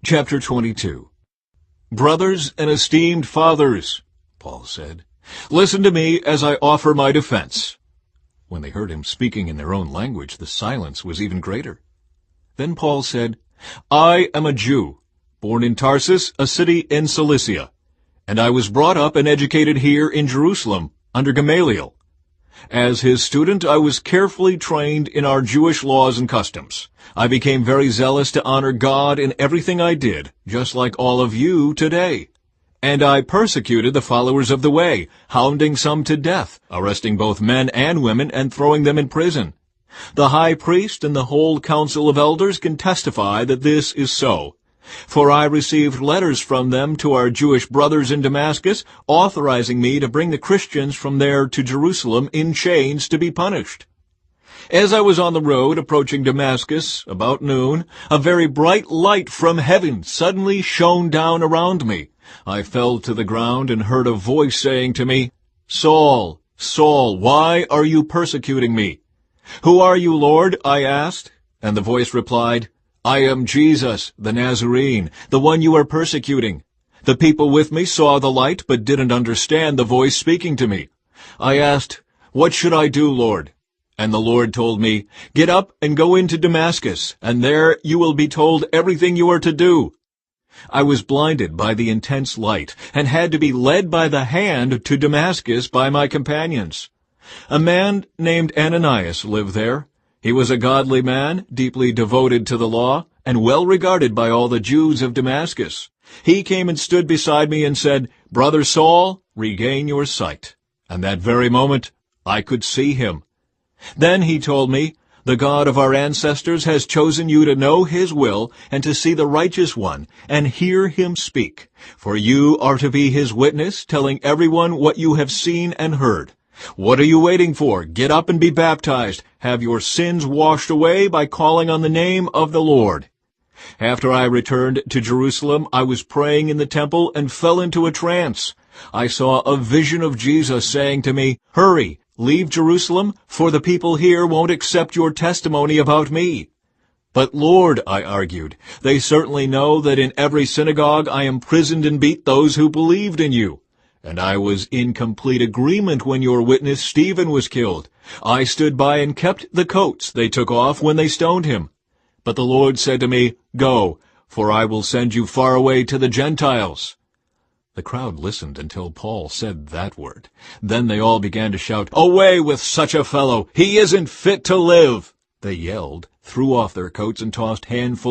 Chapter 22. Brothers and esteemed fathers, Paul said, listen to me as I offer my defense. When they heard him speaking in their own language, the silence was even greater. Then Paul said, I am a Jew, born in Tarsus, a city in Cilicia, and I was brought up and educated here in Jerusalem under Gamaliel. As his student, I was carefully trained in our Jewish laws and customs. I became very zealous to honor God in everything I did, just like all of you today. And I persecuted the followers of the way, hounding some to death, arresting both men and women, and throwing them in prison. The high priest and the whole council of elders can testify that this is so. For I received letters from them to our Jewish brothers in Damascus, authorizing me to bring the Christians from there to Jerusalem in chains to be punished. As I was on the road approaching Damascus about noon, a very bright light from heaven suddenly shone down around me. I fell to the ground and heard a voice saying to me, Saul, Saul, why are you persecuting me? Who are you, Lord? I asked. And the voice replied, I am Jesus, the Nazarene, the one you are persecuting. The people with me saw the light, but didn't understand the voice speaking to me. I asked, What should I do, Lord? And the Lord told me, Get up and go into Damascus, and there you will be told everything you are to do. I was blinded by the intense light, and had to be led by the hand to Damascus by my companions. A man named Ananias lived there. He was a godly man, deeply devoted to the law, and well regarded by all the Jews of Damascus. He came and stood beside me and said, Brother Saul, regain your sight. And that very moment I could see him. Then he told me, The God of our ancestors has chosen you to know his will and to see the righteous one and hear him speak. For you are to be his witness, telling everyone what you have seen and heard. What are you waiting for? Get up and be baptized. Have your sins washed away by calling on the name of the Lord. After I returned to Jerusalem, I was praying in the temple and fell into a trance. I saw a vision of Jesus saying to me, Hurry, leave Jerusalem, for the people here won't accept your testimony about me. But Lord, I argued, they certainly know that in every synagogue I imprisoned and beat those who believed in you. And I was in complete agreement when your witness Stephen was killed. I stood by and kept the coats they took off when they stoned him. But the Lord said to me, Go, for I will send you far away to the Gentiles. The crowd listened until Paul said that word. Then they all began to shout, Away with such a fellow! He isn't fit to live! They yelled, threw off their coats, and tossed handfuls